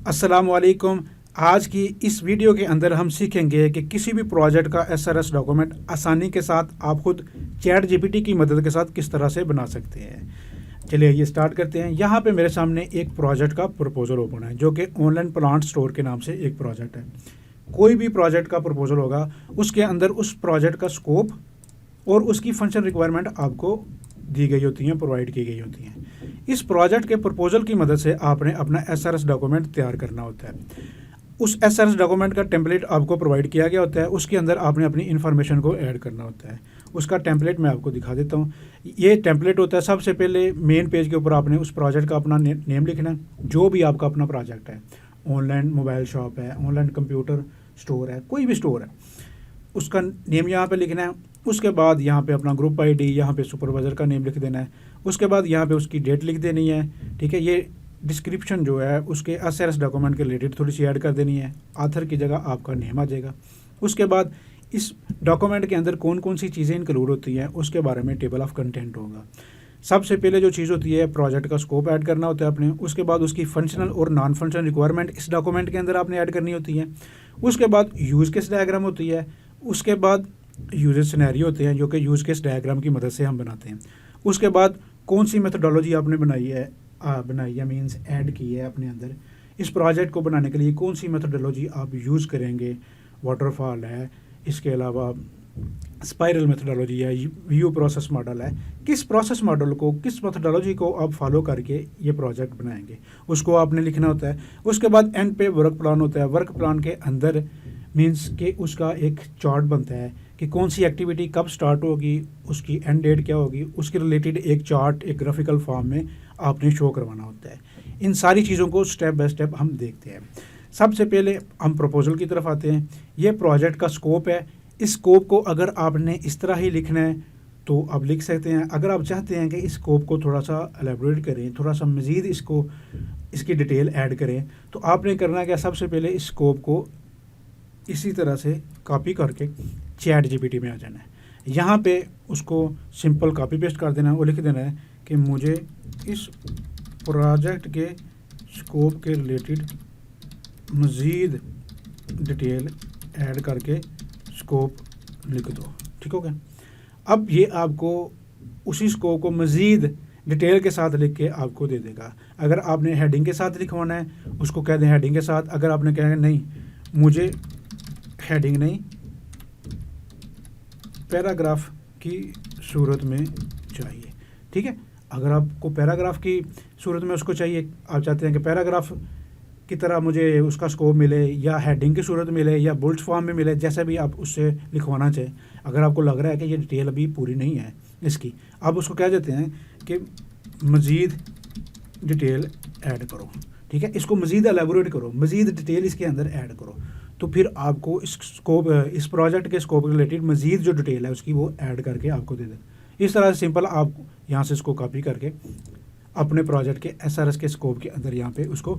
अस्सलामुअलैकुम। आज की इस वीडियो के अंदर हम सीखेंगे कि किसी भी प्रोजेक्ट का एसआरएस डॉक्यूमेंट आसानी के साथ आप खुद चैट जीपीटी की मदद के साथ किस तरह से बना सकते हैं। चलिए ये स्टार्ट करते हैं। यहाँ पे मेरे सामने एक प्रोजेक्ट का प्रपोजल ओपन है जो कि ऑनलाइन प्लांट स्टोर के नाम से एक प्रोजेक्ट है। कोई भी प्रोजेक्ट का प्रपोजल होगा उसके अंदर उस प्रोजेक्ट का स्कोप और उसकी फंक्शन रिक्वायरमेंट आपको दी गई होती हैं, प्रोवाइड की गई होती हैं। इस प्रोजेक्ट के प्रपोजल की मदद से आपने अपना एसआरएस डॉक्यूमेंट तैयार करना होता है। उस एसआरएस डॉक्यूमेंट का टेम्पलेट आपको प्रोवाइड किया गया होता है, उसके अंदर आपने अपनी इन्फॉर्मेशन को ऐड करना होता है। उसका टेम्पलेट मैं आपको दिखा देता हूँ। ये टेम्पलेट होता है, सबसे पहले मेन पेज के ऊपर आपने उस प्रोजेक्ट का अपना नेम लिखना है, जो भी आपका अपना प्रोजेक्ट है। ऑनलाइन मोबाइल शॉप है, ऑनलाइन कंप्यूटर स्टोर है, कोई भी स्टोर है, उसका नेम यहाँ पे लिखना है। उसके बाद यहाँ पे अपना ग्रुप आईडी, यहाँ पे सुपरवाइज़र का नेम लिख देना है। उसके बाद यहाँ पे उसकी डेट लिख देनी है। ठीक है, ये डिस्क्रिप्शन जो है उसके एसआरएस डॉक्यूमेंट के रिलेटेड थोड़ी सी ऐड कर देनी है। आथर की जगह आपका नेम आ जाएगा। उसके बाद इस डॉक्यूमेंट के अंदर कौन कौन सी चीज़ें इंक्लूड होती हैं उसके बारे में टेबल ऑफ कंटेंट होगा। सबसे पहले जो चीज़ होती है, प्रोजेक्ट का स्कोप ऐड करना होता है आपने। उसके बाद उसकी फंक्शनल और नॉन फंक्शनल रिक्वायरमेंट इस डॉक्यूमेंट के अंदर आपने ऐड करनी होती है। उसके बाद यूज़ केस डायग्राम होती है। उसके बाद यूजर सिनेरियो होते हैं जो कि यूज़ केस डायग्राम की मदद से हम बनाते हैं। उसके बाद कौन सी मेथोडोलॉजी आपने बनाई है मींस ऐड की है अपने अंदर। इस प्रोजेक्ट को बनाने के लिए कौन सी मेथोडोलॉजी आप यूज़ करेंगे, वाटरफॉल है, इसके अलावा स्पाइरल मेथोडोलॉजी है, व्यू प्रोसेस मॉडल है। किस प्रोसेस मॉडल को, किस मेथोडोलॉजी को आप फॉलो करके ये प्रोजेक्ट बनाएंगे उसको आपने लिखना होता है। उसके बाद एंड पे वर्क प्लान होता है। वर्क प्लान के अंदर मींस कि उसका एक चार्ट बनता है कि कौन सी एक्टिविटी कब स्टार्ट होगी, उसकी एंड डेट क्या होगी, उसके रिलेटेड एक चार्ट एक ग्राफिकल फॉर्म में आपने शो करवाना होता है। इन सारी चीज़ों को स्टेप बाय स्टेप हम देखते हैं। सबसे पहले हम प्रपोजल की तरफ आते हैं। ये प्रोजेक्ट का स्कोप है। इस स्कोप को अगर आपने इस तरह ही लिखना है तो आप लिख सकते हैं। अगर आप चाहते हैं कि इस स्कोप को थोड़ा सा एलेबोरेट करें, थोड़ा सा मज़ीद इसकी डिटेल ऐड करें, तो आपने करना क्या, सबसे पहले इस स्कोप को इसी तरह से कॉपी करके चैट जीपीटी में आ जाना है। यहाँ पे उसको सिंपल कॉपी पेस्ट कर देना है और लिख देना है कि मुझे इस प्रोजेक्ट के स्कोप के रिलेटेड मज़ीद डिटेल ऐड करके स्कोप लिख दो। ठीक हो गया। अब ये आपको उसी स्कोप को मज़ीद डिटेल के साथ लिख के आपको दे देगा। अगर आपने हेडिंग के साथ लिखवाना है उसको कह दें हेडिंग के साथ। अगर आपने कहा नहीं मुझे हेडिंग नहीं, पैराग्राफ की सूरत में चाहिए। ठीक है, अगर आपको पैराग्राफ की सूरत में उसको चाहिए, आप चाहते हैं कि पैराग्राफ की तरह मुझे उसका स्कोप मिले या हेडिंग की सूरत मिले या बुलेट फॉर्म में मिले, जैसा भी आप उससे लिखवाना चाहें। अगर आपको लग रहा है कि ये डिटेल अभी पूरी नहीं है इसकी, आप उसको कह देते हैं कि मज़ीद डिटेल ऐड करो। ठीक है, इसको मज़ीद एलेबोरेट करो, मज़ीद डिटेल इसके अंदर ऐड करो, तो फिर आपको इस प्रोजेक्ट के स्कोप के रिलेटेड मज़ीद जो डिटेल है उसकी वो ऐड करके आपको दे दें। इस तरह से सिंपल आप यहाँ से इसको कॉपी करके अपने प्रोजेक्ट के एसआरएस के स्कोप के अंदर यहाँ पे उसको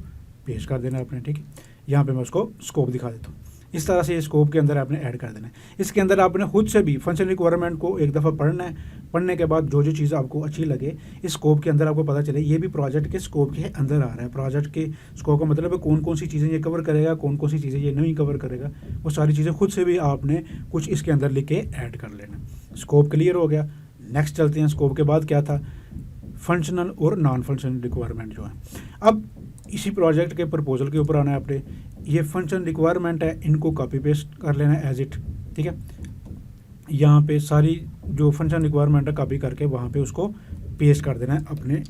पेश कर देना अपने। ठीक है, यहाँ पे मैं उसको स्कोप दिखा देता हूँ। इस तरह से स्कोप के अंदर आपने ऐड कर देना है। इसके अंदर आपने खुद से भी फंक्शन रिक्वायरमेंट को एक दफ़ा पढ़ना है। पढ़ने के बाद जो जो चीज़ आपको अच्छी लगे इस स्कोप के अंदर आपको पता चले ये भी प्रोजेक्ट के स्कोप के अंदर आ रहा है। प्रोजेक्ट के स्कोप का मतलब है कौन कौन सी चीज़ें ये कवर करेगा, कौन कौन सी चीज़ें ये नहीं कवर करेगा, वो सारी चीज़ें खुद से भी आपने कुछ इसके अंदर लिख के ऐड कर लेना। स्कोप क्लियर हो गया। नेक्स्ट चलते हैं। स्कोप के बाद क्या था, फंक्शनल और नॉन फंक्शनल रिक्वायरमेंट जो है। अब इसी प्रोजेक्ट के प्रपोजल के ऊपर आना है आपने। ये फंक्शन रिक्वायरमेंट है, इनको कॉपी पेस्ट कर लेना है एज इट। ठीक है, यहाँ पे सारी जो फंक्शन रिक्वायरमेंट है कॉपी करके वहाँ पे उसको पेस्ट कर देना है अपने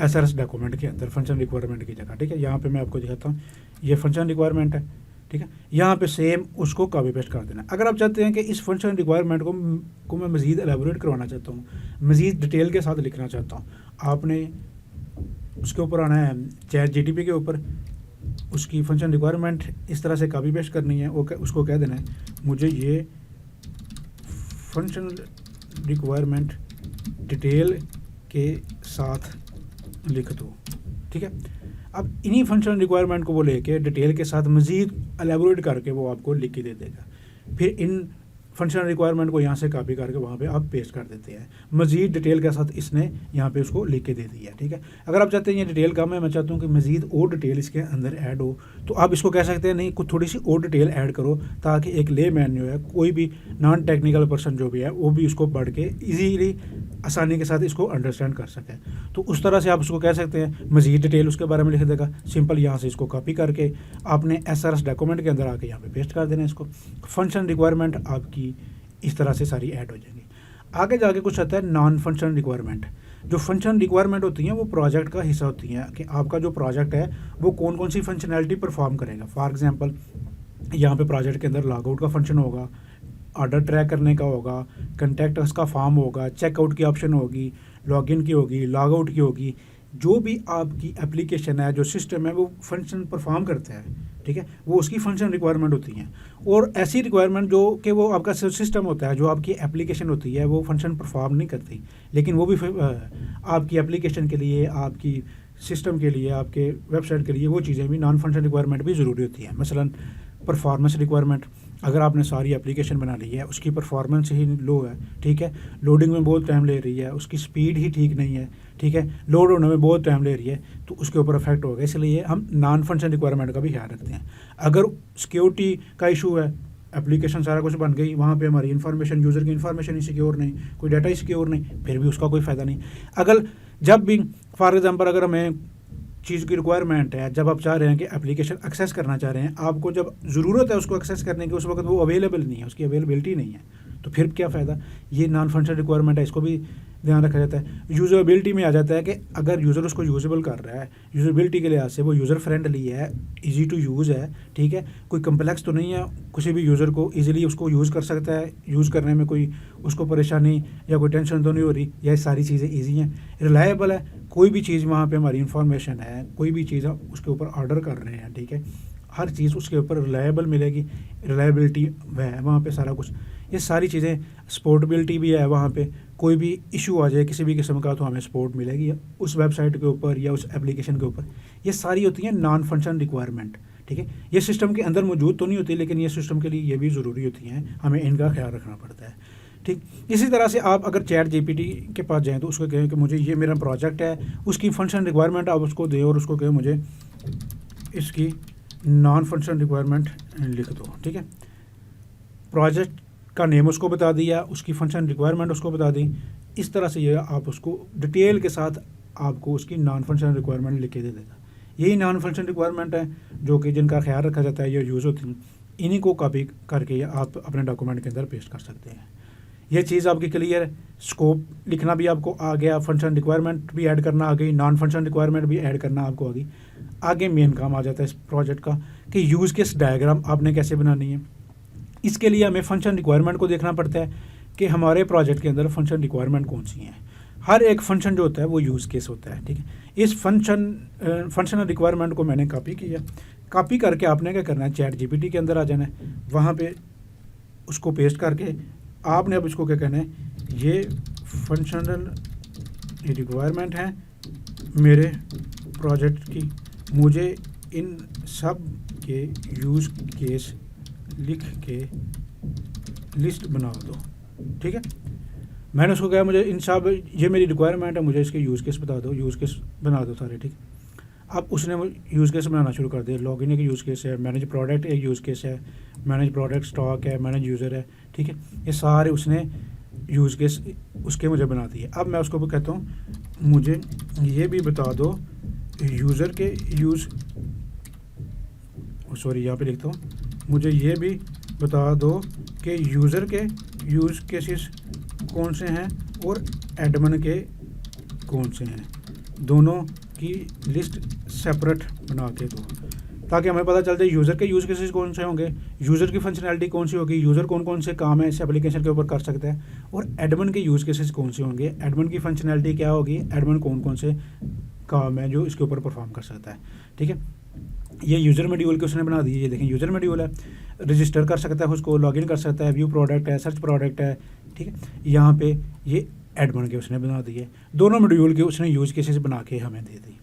एसआरएस डॉक्यूमेंट के अंदर फंक्शन रिक्वायरमेंट की जगह। ठीक है, यहाँ पे मैं आपको दिखाता हूँ, ये फंक्शन रिक्वायरमेंट है। ठीक है, यहाँ पे सेम उसको कॉपी पेस्ट कर देना। अगर आप चाहते हैं कि इस फंक्शन रिक्वायरमेंट को मैं मज़ीद एलेबोरेट करवाना चाहता हूँ, मज़ीद डिटेल के साथ लिखना चाहता हूँ, आपने उसके ऊपर आना है चैट जीटीपी के ऊपर। उसकी फंक्शन रिक्वायरमेंट इस तरह से कॉपी पेस्ट करनी है। उसको कह देना है मुझे ये फंक्शनल रिक्वायरमेंट डिटेल के साथ लिख दो। ठीक है, अब इन्हीं फंक्शनल रिक्वायरमेंट को वो लेके डिटेल के साथ मज़ीद एलेबोरेट करके वो आपको लिख के दे देगा। फिर इन फंक्शनल रिक्वायरमेंट को यहाँ से कॉपी करके वहाँ पे आप पेस्ट कर देते हैं। मज़ीद डिटेल के साथ इसने यहाँ पे उसको लिख के दे दिया, ठीक है। अगर आप चाहते हैं ये डिटेल कम है, मैं चाहता हूँ कि मज़ीद और डिटेल इसके अंदर ऐड हो, तो आप इसको कह सकते हैं नहीं कुछ थोड़ी सी और डिटेल ऐड करो, ताकि एक ले मैन जो है, कोई भी नॉन टेक्निकल पर्सन जो भी है, वो भी उसको पढ़ के ईजीली आसानी के साथ इसको अंडरस्टैंड कर सके। तो उस तरह से आप उसको कह सकते हैं, मज़ीद डिटेल उसके बारे में लिख देगा। सिंपल यहाँ से इसको कॉपी करके आपने SRS डॉक्यूमेंट के अंदर आके यहाँ पे पेस्ट कर देना इसको। फंक्शन रिक्वायरमेंट आपकी इस तरह से सारी ऐड हो जाएंगी। आगे जाके कुछ आता है नॉन फंक्शन रिक्वायरमेंट। जो फंक्शन रिक्वायरमेंट होती हैं वो प्रोजेक्ट का हिस्सा होती हैं, कि आपका जो प्रोजेक्ट है वो कौन कौन सी फंक्शनैलिटी परफॉर्म करेगा। फॉर एग्जांपल यहाँ पे प्रोजेक्ट के अंदर लॉग आउट का फंक्शन होगा, ऑर्डर ट्रैक करने का होगा, कंटैक्ट अस का फॉर्म होगा, चेकआउट की ऑप्शन होगी, लॉगिन की होगी, लॉग आउट की होगी। जो भी आपकी एप्लीकेशन है, जो सिस्टम है, वो फंक्शन परफॉर्म करता है, ठीक है, वो उसकी फंक्शन रिक्वायरमेंट होती हैं। और ऐसी रिक्वायरमेंट जो कि वो आपका सिस्टम होता है, जो आपकी एप्लीकेशन होती है, वो फंक्शन परफॉर्म नहीं करती, लेकिन वो भी आपकी एप्लीकेशन के लिए, आपकी सिस्टम के लिए, आपके वेबसाइट के लिए वो चीज़ें भी नॉन फंक्शन रिक्वायरमेंट भी ज़रूरी होती हैं। मसलन परफॉर्मेंस रिक्वायरमेंट, अगर आपने सारी एप्लीकेशन बना ली है, उसकी परफॉर्मेंस ही लो है, ठीक है, लोडिंग में बहुत टाइम ले रही है, उसकी स्पीड ही ठीक नहीं है, ठीक है, लोड होने में बहुत टाइम ले रही है, तो उसके ऊपर इफेक्ट होगा। इसलिए हम नॉन फंक्शन रिक्वायरमेंट का भी ख्याल रखते हैं। अगर सिक्योरिटी का इशू है, एप्लीकेशन सारा कुछ बन गई, वहाँ पे हमारी इन्फॉर्मेशन, यूज़र की इन्फॉर्मेशन ही सिक्योर नहीं, कोई डाटा ही सिक्योर नहीं, फिर भी उसका कोई फ़ायदा नहीं। अगर जब भी फॉर एग्जांपल अगर हमें चीज़ की रिक्वायरमेंट है, जब आप चाह रहे हैं कि एप्लीकेशन एक्सेस करना चाह रहे हैं, आपको जब ज़रूरत है उसको एक्सेस करने की, उस वक्त वो अवेलेबल नहीं है, उसकी अवेलेबिलिटी नहीं है, तो फिर क्या फ़ायदा। ये नॉन फंक्शनल रिक्वायरमेंट है, इसको भी ध्यान रखा जाता है। यूज़ेबिलिटी में आ जाता है कि अगर यूज़र उसको यूजेबल कर रहा है, यूज़ेबिलिटी के लिहाज से वो यूज़र फ्रेंडली है, इजी टू यूज़ है, ठीक है, कोई कम्प्लेक्स तो नहीं है, किसी भी यूज़र को ईजिली उसको यूज़ कर सकता है, यूज़ करने में कोई उसको परेशानी या कोई टेंशन तो नहीं हो रही, यह सारी चीज़ें ईजी हैं, रिलायबल है, कोई भी चीज़ वहाँ पे हमारी इन्फॉर्मेशन है, कोई भी चीज़ उसके ऊपर ऑर्डर कर रहे हैं, ठीक है, हर चीज़ उसके ऊपर रिलायबल मिलेगी, रिलायबिलिटी है वहाँ पे सारा कुछ, ये सारी चीज़ें, सपोर्टेबिलिटी भी है वहाँ पे, कोई भी इशू आ जाए किसी भी किस्म का तो हमें सपोर्ट मिलेगी उस वेबसाइट के ऊपर या उस एप्लीकेशन के ऊपर। ये सारी होती हैं नॉन फंक्शन रिक्वायरमेंट, ठीक है। ये सिस्टम के अंदर मौजूद तो नहीं होती, लेकिन ये सिस्टम के लिए ये भी ज़रूरी होती हैं, हमें इनका ख्याल रखना पड़ता है, ठीक। इसी तरह से आप अगर चैट जीपीटी के पास जाएँ तो उसको कहें कि मुझे ये मेरा प्रोजेक्ट है, उसकी फंक्शन रिक्वायरमेंट आप उसको दें और उसको कहें मुझे इसकी नॉन फंक्शन रिक्वायरमेंट लिख दो, ठीक है। प्रोजेक्ट का नेम उसको बता दिया, उसकी फंक्शन रिक्वायरमेंट उसको बता दी। इस तरह से ये आप उसको डिटेल के साथ आपको उसकी नॉन फंक्शन रिक्वायरमेंट लिख के दे देगा। यही नॉन फंक्शन रिक्वायरमेंट है जो कि जिनका ख्याल रखा जाता है, ये यूज़ होती हैं, इन्हीं को कॉपी करके आप अपने डॉक्यूमेंट के अंदर पेस्ट कर सकते हैं। यह चीज़ आपकी क्लियर है। स्कोप लिखना भी आपको आ गया, फंक्शन रिक्वायरमेंट भी ऐड करना आ गई, नॉन फंक्शन रिक्वायरमेंट भी ऐड करना आपको आ गई। आगे मेन काम आ जाता है इस प्रोजेक्ट का कि यूज़ केस डायग्राम आपने कैसे बनानी है। इसके लिए हमें फंक्शन रिक्वायरमेंट को देखना पड़ता है कि हमारे प्रोजेक्ट के अंदर फंक्शन रिक्वायरमेंट कौन सी हैं। हर एक फंक्शन जो होता है वो यूज़ केस होता है, ठीक है। इस फंक्शनल रिक्वायरमेंट को मैंने कॉपी किया, कॉपी करके आपने क्या करना है, चैट जीपीटी के अंदर आ जाना है, वहाँ पे उसको पेस्ट करके आपने अब इसको क्या कहना है, ये फंक्शनल रिक्वायरमेंट है मेरे प्रोजेक्ट की, मुझे इन सब के यूज़ केस लिख के लिस्ट बना दो, ठीक है। मैंने उसको कहा मुझे इन सब, ये मेरी रिक्वायरमेंट है, मुझे इसके यूज़ केस बता दो, यूज़ केस बना दो सारे, ठीक। अब उसने यूज़ केस बनाना शुरू कर दिया। लॉगिन एक यूज़ केस है, मैनेज प्रोडक्ट एक यूज़ केस है, मैनेज प्रोडक्ट स्टॉक है, मैनेज यूज़र है, ठीक है। ये सारे उसने यूज़ केस उसके मुझे बना दिए। अब मैं उसको भी कहता हूँ मुझे ये भी बता दो यूज़र के यहाँ पे लिखता हूँ, मुझे ये भी बता दो कि यूज़र के यूज़ केसेस कौन से हैं और एडमिन के कौन से हैं, दोनों की लिस्ट सेपरेट बना के दो, ताकि हमें पता चल जाए यूज़र के यूज़ केसेस कौन से होंगे, यूज़र की फंक्शनैलिटी कौन सी होगी, यूज़र कौन कौन से काम है इस एप्लीकेशन के ऊपर कर सकता है, और एडमिन के यूज़ केसेस कौन से होंगे, एडमिन की फंक्शनैलिटी क्या होगी, एडमिन कौन कौन से काम है जो इसके ऊपर परफॉर्म कर सकता है, ठीक है। ये यूज़र मॉड्यूल के उसने बना दिए, ये देखें यूज़र मॉड्यूल है, रजिस्टर कर सकता है, उसको लॉगिन कर सकता है, व्यू प्रोडक्ट है, सर्च प्रोडक्ट है, ठीक है। यहाँ पे ये एडमिन के उसने बना दिए, दोनों मॉड्यूल के उसने यूज़ केसेस बना के हमें दे दी।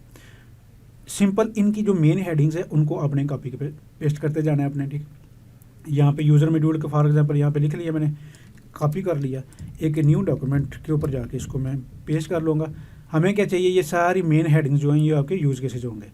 सिंपल इनकी जो मेन हेडिंग्स है उनको अपने कॉपी पे पेस्ट करते जाना है अपने, ठीक। यहाँ पे यूज़र मॉड्यूल का फॉर एग्जांपल यहाँ पे लिख लिया मैंने, कॉपी कर लिया, एक न्यू डॉक्यूमेंट के ऊपर जाके इसको मैं पेस्ट कर लूँगा। हमें क्या चाहिए, ये सारी मेन हेडिंग जो हैं ये आपके यूज़ केसेस होंगे।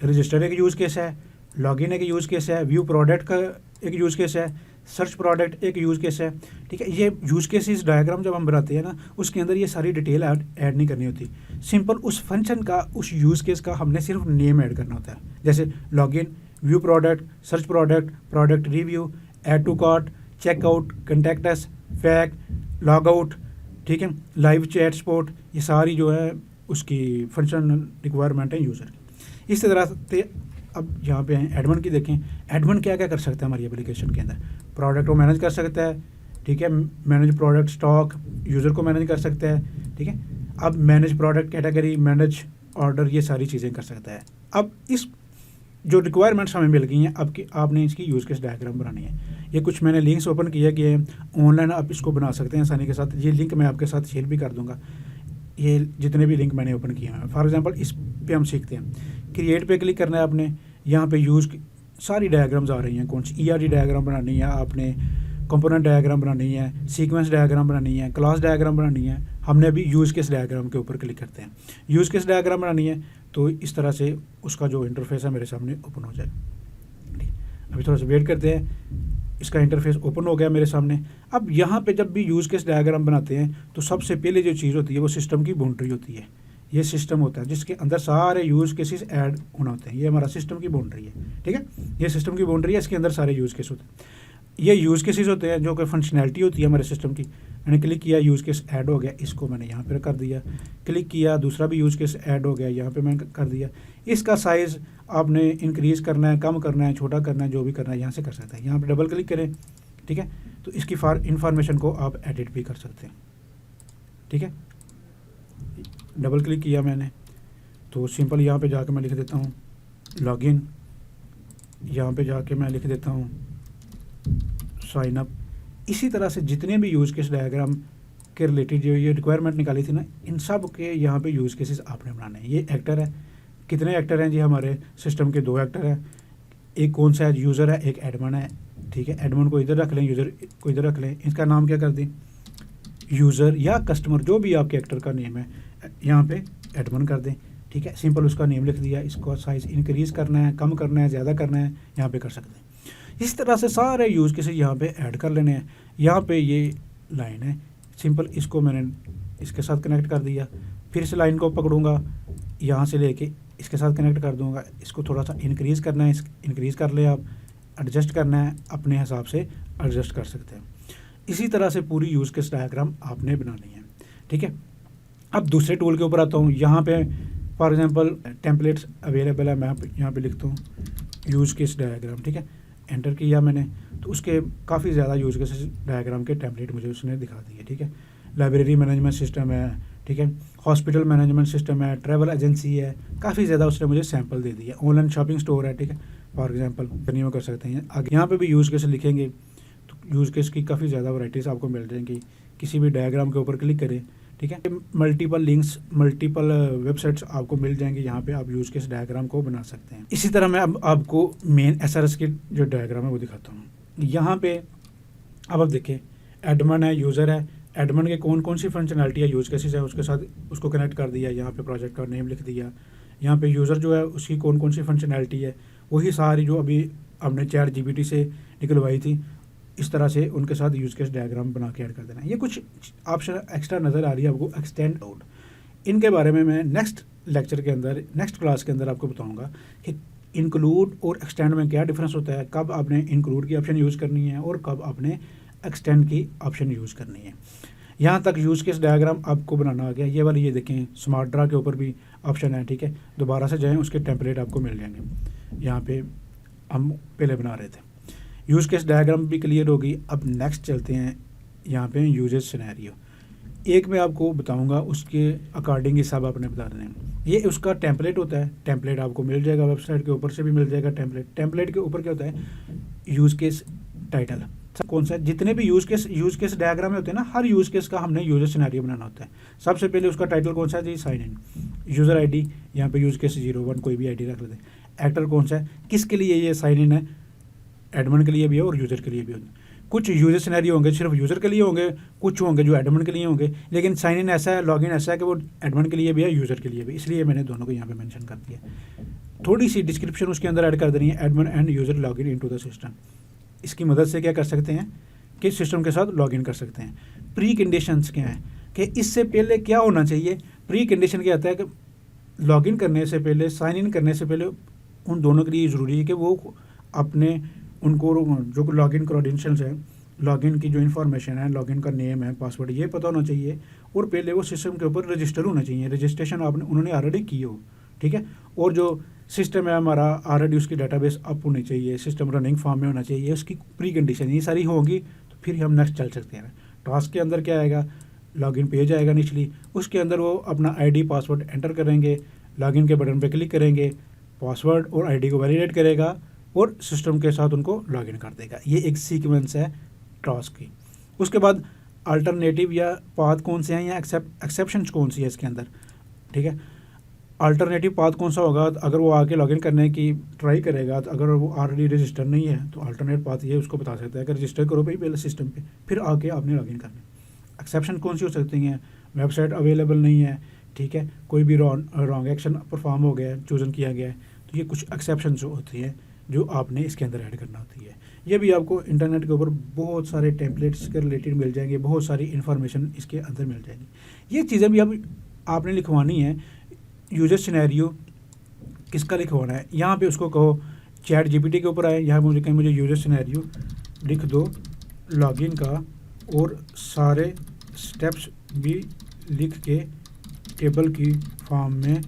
रजिस्टर एक यूज़ केस है, लॉगिन एक यूज़ केस है, व्यू प्रोडक्ट का एक यूज़ केस है, सर्च प्रोडक्ट एक यूज़ केस है। ठीक है, ये यूज़ केसेस डायग्राम जब हम बनाते हैं ना, उसके अंदर ये सारी डिटेल ऐड नहीं करनी होती। सिंपल उस फंक्शन का, उस यूज़ केस का हमने सिर्फ नेम ऐड करना होता है। जैसे login, view product, search product, product review, add to cart, checkout, contact us, FAQ, log out, ठीक है, लाइव चैट सपोर्ट, ये सारी जो है उसकी फंक्शन रिक्वायरमेंट है यूज़र की। इस तरह से अब यहाँ पे हैं एडमिन की, देखें एडमिन क्या क्या कर सकता है हमारी एप्लीकेशन के अंदर। प्रोडक्ट को मैनेज कर सकता है, ठीक है, मैनेज प्रोडक्ट स्टॉक, यूज़र को मैनेज कर सकता है, ठीक है। अब manage product category, manage order, ये सारी चीज़ें कर सकता है। अब इस जो रिक्वायरमेंट्स हमें मिल गई हैं, अब कि आपने इसकी यूज़ केस डायग्राम बनानी है। ये कुछ मैंने लिंक्स ओपन किया कि ऑनलाइन आप इसको बना सकते हैं आसानी के साथ। ये लिंक मैं आपके साथ शेयर भी कर दूंगा, ये जितने भी लिंक मैंने ओपन किए हैं। फॉर एग्जांपल इस पे हम सीखते हैं, क्रिएट पे क्लिक करना है आपने, यहाँ पे यूज़ सारी डायग्राम्स आ रही हैं। कौन सी ERD डायग्राम बनानी है आपने, कंपोनेंट डायग्राम बनानी है, सीक्वेंस डायग्राम बनानी है, क्लास डायग्राम बनानी है। हमने अभी यूज़ केस डायग्राम के ऊपर क्लिक करते हैं। यूज़ केस डायग्राम बनानी है तो इस तरह से उसका जो इंटरफेस है मेरे सामने ओपन हो जाएगा। अभी थोड़ा सा वेट करते हैं, इसका इंटरफेस ओपन हो गया मेरे सामने। अब यहाँ पे जब भी यूज़ केस डायग्राम बनाते हैं तो सबसे पहले जो चीज़ होती है वो सिस्टम की बाउंड्री होती है। ये सिस्टम होता है जिसके अंदर सारे यूज़ केसेस ऐड होना होते हैं। ये हमारा सिस्टम की बाउंड्री है, ठीक है, ये सिस्टम की बाउंड्री है, इसके अंदर सारे यूज़ केस होते हैं। ये यूज़ केसेस होते हैं जो कि फंक्शनैलिटी होती है हमारे सिस्टम की। मैंने क्लिक किया, यूज़ केस ऐड हो गया, इसको मैंने यहाँ पर कर दिया। क्लिक किया, दूसरा भी यूज़ केस ऐड हो गया, यहाँ पे मैंने कर दिया। इसका साइज़ आपने इंक्रीज़ करना है, कम करना है, छोटा करना है, जो भी करना है यहाँ से कर सकते हैं। यहाँ पे डबल क्लिक करें, ठीक है, तो इसकी इन्फॉर्मेशन को आप एडिट भी कर सकते हैं, ठीक है। डबल क्लिक किया मैंने तो सिंपल यहाँ पे जाके मैं लिख देता हूँ लॉगिन, यहाँ पे जाके मैं लिख देता हूँ साइन अप। इसी तरह से जितने भी यूज़ केस डायग्राम के रिलेटेड जो ये रिक्वायरमेंट निकाली थी ना, इन सब के यहाँ पे यूज़ केसेस आपने बनाने हैं। ये एक्टर है, कितने एक्टर हैं जी, हमारे सिस्टम के 2 एक्टर हैं। एक कौन सा है, यूज़र है, एक एडमिन है, ठीक है। एडमिन को इधर रख लें, यूज़र को इधर रख लें। इसका नाम क्या कर दें, यूज़र या कस्टमर, जो भी आपके एक्टर का नेम है यहाँ पे एडमिन कर दें, ठीक है। सिंपल उसका नेम लिख दिया। इसको साइज़ इंक्रीज़ करना है, कम करना है, ज़्यादा करना है, यहाँ पे कर सकते हैं। इस तरह से सारे यूज़ केसेस यहाँ पे ऐड कर लेने हैं। यहाँ पे ये लाइन है, सिंपल इसको मैंने इसके साथ कनेक्ट कर दिया। फिर इस लाइन को पकड़ूंगा, यहाँ से लेके इसके साथ कनेक्ट कर दूंगा। इसको थोड़ा सा इंक्रीज़ करना है, इंक्रीज़ कर ले आप, एडजस्ट करना है, अपने हिसाब से एडजस्ट कर सकते हैं। इसी तरह से पूरी यूज़ केस डायग्राम आपने बनानी है, ठीक है। अब दूसरे टूल के ऊपर आता हूँ। यहाँ पे फॉर एग्जांपल टेम्पलेट्स अवेलेबल है, मैं यहाँ पे लिखता हूँ यूज़ केस डायग्राम, ठीक है। एंटर किया मैंने तो उसके काफ़ी ज़्यादा यूज़ केस डायग्राम के टेम्पलेट मुझे उसने दिखा दिए, ठीक है। लाइब्रेरी मैनेजमेंट सिस्टम है, ठीक है, हॉस्पिटल मैनेजमेंट सिस्टम है, ट्रैवल एजेंसी है, काफ़ी ज़्यादा उसने मुझे सैंपल दे दिया। ऑनलाइन शॉपिंग स्टोर है, ठीक है, फॉर एग्जांपल कन्यू कर सकते हैं। आगे यहाँ पे भी यूज़ केस लिखेंगे तो यूज़ केस की काफ़ी ज़्यादा वैराइटीज़ आपको मिल जाएंगी। किसी भी डायग्राम के ऊपर क्लिक करें, ठीक है, मल्टीपल लिंक्स, मल्टीपल वेबसाइट्स आपको मिल जाएंगे, यहाँ पे आप यूज़ केस डायग्राम को बना सकते हैं। इसी तरह मैं अब आपको मेन SRS की जो डायग्राम है वो दिखाता हूँ। यहाँ पे अब आप देखें, एडमिन है, यूज़र है, एडमिन के कौन कौन सी फंक्शनैलिटी है, यूज़ केसेस है, उसके साथ उसको कनेक्ट कर दिया। यहाँ पे प्रोजेक्ट का नेम लिख दिया। यहाँ पे यूज़र जो है उसकी कौन कौन सी फंक्शनैलिटी है, वही सारी जो अभी हमने ChatGPT से निकलवाई थी, इस तरह से उनके साथ यूज़ केस डायग्राम बना के ऐड कर देना। ये कुछ ऑप्शन एक्स्ट्रा नज़र आ रही है आपको, एक्सटेंड आउट। इनके बारे में मैं नेक्स्ट लेक्चर के अंदर, नेक्स्ट क्लास के अंदर आपको बताऊंगा कि इंक्लूड और एक्सटेंड में क्या डिफरेंस होता है, कब आपने इंक्लूड की ऑप्शन यूज़ करनी है और कब आपने एक्सटेंड की ऑप्शन यूज़ करनी है। यहाँ तक यूज़ केस डायग्राम आपको बनाना आ गया। ये वाली ये देखें, स्मार्ट ड्रा के ऊपर भी ऑप्शन है, ठीक है। दोबारा से जाएँ, उसके टेम्पलेट आपको मिल जाएंगे। यहाँ पे हम पहले बना रहे थे। यूज़ केस डायग्राम भी क्लियर होगी। अब नेक्स्ट चलते हैं यहाँ पे यूजेज सिनेरियो। एक मैं आपको बताऊंगा, उसके अकॉर्डिंग ही सब आपने बता देना है। ये उसका टेम्पलेट होता है, टेम्पलेट आपको मिल जाएगा, वेबसाइट के ऊपर से भी मिल जाएगा टेम्पलेट। टेम्पलेट के ऊपर क्या होता है, यूज़ केस टाइटल कौन सा है। जितने भी यूज़ केस डायग्राम में होते हैं ना, हर यूज़ केस का हमने यूजर सिनेरियो बनाना होता है। सबसे पहले उसका टाइटल कौन सा है जी, साइन इन। यूज़र ID यहाँ पे यूज़ केस 01 कोई भी ID रख लेते हैं। एक्टर कौन सा है, किसके लिए ये साइन इन है, एडमिन के लिए भी है और यूज़र के लिए भी होगा। कुछ यूजर सिनेरियो होंगे सिर्फ यूज़र के लिए होंगे, कुछ होंगे जो एडमिन के लिए होंगे, लेकिन साइन इन ऐसा है, लॉगिन ऐसा है कि वो एडमिन के लिए भी है, यूज़र के लिए भी, इसलिए मैंने दोनों को यहाँ पे मेंशन कर दिया। थोड़ी सी डिस्क्रिप्शन उसके अंदर ऐड कर देनी है, admin end user login into the system. इसकी मदद से क्या कर सकते हैं कि सिस्टम के साथ लॉगिन कर सकते हैं। प्री कंडीशंस क्या हैं कि इससे पहले क्या होना चाहिए। प्री कंडीशन क्या आता है कि लॉगिन करने से पहले, साइन इन करने से पहले उन दोनों के लिए ज़रूरी है कि वो अपने उनको जो लॉगिन क्रेडेंशियल्स हैं, लॉगिन की जो इन्फॉर्मेशन है, लॉगिन का नेम है, पासवर्ड, ये पता होना चाहिए, और पहले वो सिस्टम के ऊपर रजिस्टर होना चाहिए, रजिस्ट्रेशन उन्होंने ऑलरेडी की हो, ठीक है। और जो सिस्टम है हमारा ऑलरेडी उसकी डेटाबेस अप होनी चाहिए, सिस्टम रनिंग फॉर्म में होना चाहिए, उसकी प्री कंडीशन ये सारी होंगी तो फिर हम नेक्स्ट चल सकते हैं। टास्क के अंदर क्या आएगा, लॉगिन पेज आएगा निचली, उसके अंदर वो अपना आईडी पासवर्ड एंटर करेंगे, लॉगिन के बटन पे क्लिक करेंगे, पासवर्ड और आईडी को वैलिडेट करेगा और सिस्टम के साथ उनको लॉगिन कर देगा। ये एक सीक्वेंस है टास्क की। उसके बाद अल्टरनेटिव या पाथ कौन से हैं या एक्सेप्शंस कौन सी है इसके अंदर, ठीक है। अल्टरनेटिव पाथ कौन सा होगा, अगर वो आके लॉगिन करने की ट्राई करेगा तो अगर वो ऑलरेडी रजिस्टर नहीं है तो अल्टरनेट पाथ ये उसको बता सकता है कि रजिस्टर करो भाई पहले सिस्टम पे, फिर आके आपने लॉगिन करना। एक्सेप्शन कौन सी हो सकती हैं, वेबसाइट अवेलेबल नहीं है, ठीक है, कोई भी रॉन्ग एक्शन परफॉर्म हो गया है, चूजन किया गया है, तो ये कुछ एक्सेप्शन होती हैं जो आपने इसके अंदर ऐड करना होती है। ये भी आपको इंटरनेट के ऊपर बहुत सारे टेम्पलेट्स के रिलेटेड मिल जाएंगे, बहुत सारी इन्फॉर्मेशन इसके अंदर मिल जाएगी। ये चीज़ें भी आपने लिखवानी है। यूजर सिनेरियो किसका लिखवाना है, यहाँ पे उसको कहो चैट जीपीटी के ऊपर आए, यहाँ मुझे कहीं मुझे यूजर सिनेरियो लिख दो लॉगिन का, और सारे स्टेप्स भी लिख के टेबल की फॉर्म में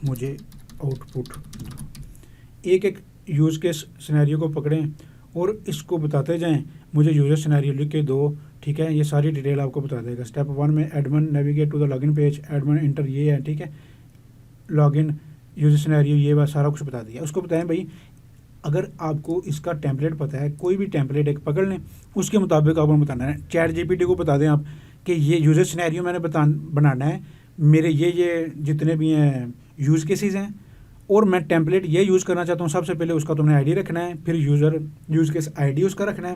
मुझे आउटपुट दो। एक एक यूज़ केस सिनेरियो को पकड़ें और इसको बताते जाएं, मुझे यूज़र सिनेरियो लिख के दो, ठीक है। ये सारी डिटेल आपको बता देगा। स्टेप 1 में admin navigate to the login page, admin enter ये है, ठीक है, लॉगिन यूज़र सिनेरियो ये बात सारा कुछ बता दिया। उसको बताएं भाई अगर आपको इसका टेम्पलेट पता है, कोई भी टेम्पलेट एक पकड़ लें, उसके मुताबिक आपको बताना है। चैट जीपीटी को बता दें आप कि ये यूज़र सिनेरियो मैंने बनाना है, मेरे ये जितने भी हैं यूज़ केसेस हैं, और मैं टेम्पलेट ये यूज़ करना चाहता हूँ। सबसे पहले उसका तुमने आईडी रखना है, फिर यूज़ केस आईडी उसका रखना है,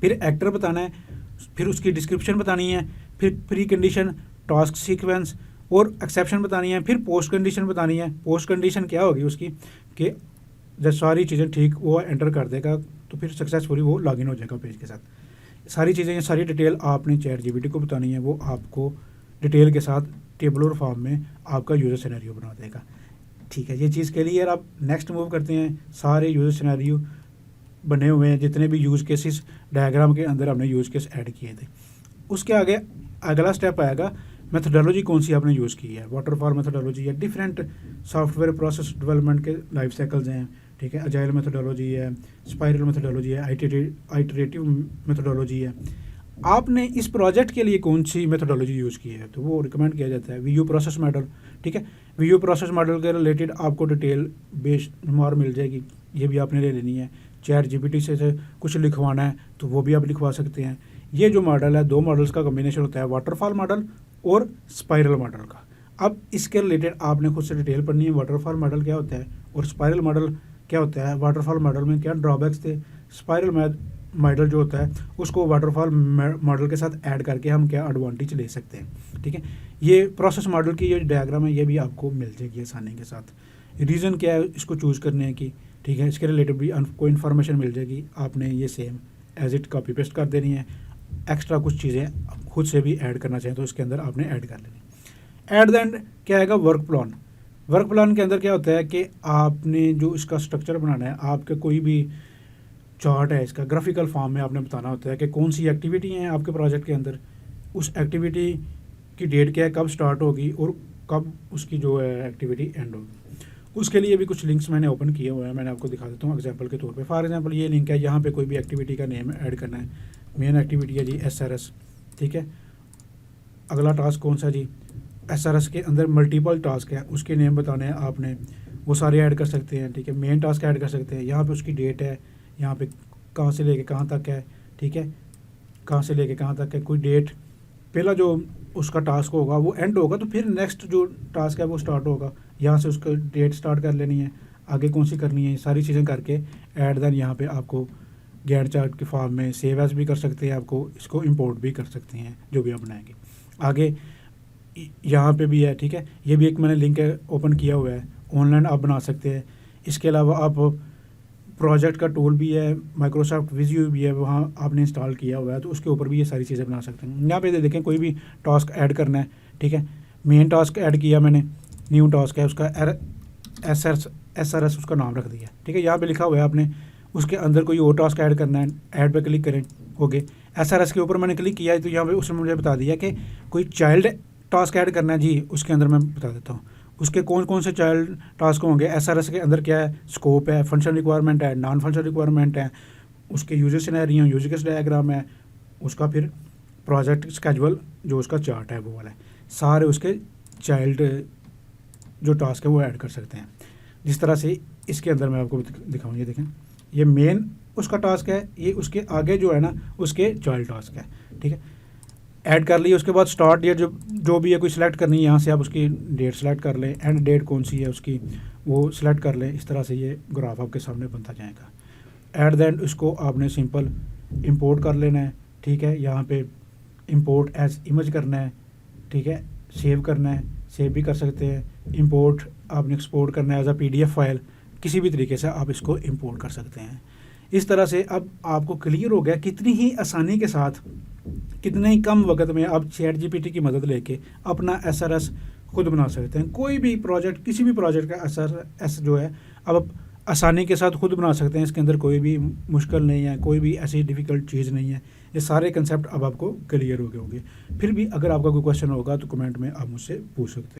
फिर एक्टर बताना है, फिर उसकी डिस्क्रिप्शन बतानी है, फिर प्री कंडीशन, टास्क सीक्वेंस और एक्सेप्शन बतानी है, फिर पोस्ट कंडीशन बतानी है। पोस्ट कंडीशन क्या होगी उसकी कि जब सारी चीज़ें ठीक वो एंटर कर देगा तो फिर सक्सेसफुली वो लॉगिन हो जाएगा पेज के साथ। सारी चीज़ें, ये सारी डिटेल आपने चैट जीपीटी को बतानी है, वो आपको डिटेल के साथ टेबल और फॉर्म में आपका यूज़र सिनेरियो बना देगा, ठीक है। ये चीज़ के लिए आप नेक्स्ट मूव करते हैं। सारे यूज़र सिनेरियो बने हुए हैं, जितने भी यूज़ केसेस डायग्राम के अंदर हमने यूज़ केस ऐड किए थे। उसके आगे अगला स्टेप आएगा, मेथोडोलॉजी कौन सी आपने यूज़ की है। वाटरफॉल मेथोडोलॉजी है, डिफरेंट सॉफ्टवेयर प्रोसेस डेवलपमेंट के लाइफ साइकिल्स हैं, ठीक है। अजाइल मेथोडोलॉजी है, स्पाइरल मेथोडोलॉजी है, आइटरेटिव मेथोडोलॉजी है। आपने इस प्रोजेक्ट के लिए कौन सी मेथोडोलॉजी यूज़ की है, तो वो रिकमेंड किया जाता है वीयू प्रोसेस मॉडल, ठीक है। वीयू प्रोसेस मॉडल के रिलेटेड आपको डिटेल बेशुमार मिल जाएगी, ये भी आपने ले लेनी है। चैट जीपीटी से कुछ लिखवाना है तो वो भी आप लिखवा सकते हैं। ये जो मॉडल है, दो मॉडल्स का कम्बिनेशन होता है, वाटरफॉल मॉडल और स्पाइरल मॉडल का। अब इसके रिलेटेड आपने खुद से डिटेल पढ़नी है, वाटरफॉल मॉडल क्या होता है और स्पाइरल मॉडल क्या होता है, वाटरफॉल मॉडल में क्या ड्रॉबैक्स थे, स्पाइरल मॉडल जो होता है उसको वाटरफॉल मॉडल के साथ ऐड करके हम क्या एडवांटेज ले सकते हैं, ठीक है। ये प्रोसेस मॉडल की ये डायग्राम है, ये भी आपको मिल जाएगी आसानी के साथ। रीज़न क्या है इसको चूज़ करने की, ठीक है, इसके रिलेटेड भी कोई इन्फॉर्मेशन मिल जाएगी, आपने ये same as it copy paste कर देनी है। एक्स्ट्रा कुछ चीज़ें खुद से भी ऐड करना चाहें तो इसके अंदर आपने ऐड कर लेनी। एट द एंड क्या आएगा, वर्क प्लान। वर्क प्लान के अंदर क्या होता है कि आपने जो इसका स्ट्रक्चर बनाना है, आपके कोई भी चार्ट है इसका ग्राफिकल फॉर्म में आपने बताना होता है कि कौन सी एक्टिविटी हैं आपके प्रोजेक्ट के अंदर, उस एक्टिविटी की डेट क्या है, कब स्टार्ट होगी और कब उसकी जो है एक्टिविटी एंड होगी। उसके लिए भी कुछ लिंक्स मैंने ओपन किए हुए हैं, मैंने आपको दिखा देता हूँ एग्जांपल के तौर पे। फॉर एग्जांपल ये लिंक है, यहाँ पे कोई भी एक्टिविटी का नेम ऐड करना है। मेन एक्टिविटी है जी SRS, ठीक है। अगला टास्क कौन सा जी, SRS के अंदर मल्टीपल टास्क है, उसके नेम बताने हैं आपने, वो सारे ऐड कर सकते हैं, ठीक है। मेन टास्क ऐड कर सकते हैं, यहाँ पे उसकी डेट है, यहाँ पे कहाँ से लेके कहाँ तक है, ठीक है, कहाँ से लेके कहाँ तक है, कोई डेट, पहला जो उसका टास्क होगा वो एंड होगा तो फिर नेक्स्ट जो टास्क है वो स्टार्ट होगा, यहाँ से उसका डेट स्टार्ट कर लेनी है, आगे कौन सी करनी है, सारी चीज़ें करके ऐड देन यहाँ पे आपको गैंट चार्ट के फॉर्म में सेव एज भी कर सकते हैं, आपको इसको इंपोर्ट भी कर सकते हैं जो भी आप बनाएंगे। आगे यहाँ पे भी है, ठीक है, ये भी एक मैंने लिंक ओपन किया हुआ है, ऑनलाइन आप बना सकते हैं। इसके अलावा आप प्रोजेक्ट का टूल भी है, माइक्रोसॉफ्ट विज़ुअल भी है, वहाँ आपने इंस्टॉल किया हुआ है, तो उसके ऊपर भी ये सारी चीज़ें बना सकते हैं। यहाँ पे देखें कोई भी टास्क ऐड करना है, ठीक है, मेन टास्क ऐड किया मैंने, न्यू टास्क है, उसका SRS उसका नाम रख दिया, ठीक है। यहाँ पे लिखा हुआ है आपने उसके अंदर कोई और टास्क ऐड करना है, ऐड पे क्लिक करें, ओके। SRS के ऊपर मैंने क्लिक किया है तो यहाँ पे उसने मुझे बता दिया कि कोई चाइल्ड टास्क ऐड करना है जी, उसके अंदर मैं बता देता हूँ उसके कौन कौन से चाइल्ड टास्क होंगे। SRS के अंदर क्या है, स्कोप है, फंक्शन रिक्वायरमेंट है, नॉन फंक्शन रिक्वायरमेंट है, उसके user scenario, user case diagram है, उसका फिर प्रोजेक्ट स्केजुअल जो उसका चार्ट है वो वाला है, सारे उसके चाइल्ड जो टास्क है वो ऐड कर सकते हैं। जिस तरह से इसके अंदर मैं आपको दिखाऊँ, ये देखें, ये मेन उसका टास्क है, ये उसके आगे जो है ना उसके चाइल्ड टास्क है, ठीक है। ऐड कर ली, उसके बाद स्टार्ट डेट जो भी है कोई सिलेक्ट करनी है, यहाँ से आप उसकी डेट सेलेक्ट कर लें, एंड डेट कौन सी है उसकी वो सिलेक्ट कर लें। इस तरह से ये ग्राफ आपके सामने बनता जाएगा। एट द एंड उसको आपने सिंपल इंपोर्ट कर लेना है, ठीक है। यहाँ पे इंपोर्ट एज इमेज करना है, ठीक है, सेव करना है, सेव भी कर सकते हैं, इंपोर्ट आपने एक्सपोर्ट करना है एज अ PDF फाइल, किसी भी तरीके से आप इसको इंपोर्ट कर सकते हैं। इस तरह से अब आपको क्लियर हो गया कितनी ही आसानी के साथ, कितने ही कम वक्त में आप ChatGPT की मदद लेके अपना SRS खुद बना सकते हैं। कोई भी प्रोजेक्ट, किसी भी प्रोजेक्ट का SRS जो है अब आप आसानी के साथ खुद बना सकते हैं। इसके अंदर कोई भी मुश्किल नहीं है, कोई भी ऐसी डिफ़िकल्ट चीज़ नहीं है। ये सारे कंसेप्ट अब आपको क्लियर हो गए होंगे। फिर भी अगर आपका कोई क्वेश्चन होगा तो कमेंट में आप मुझसे पूछ सकते हैं।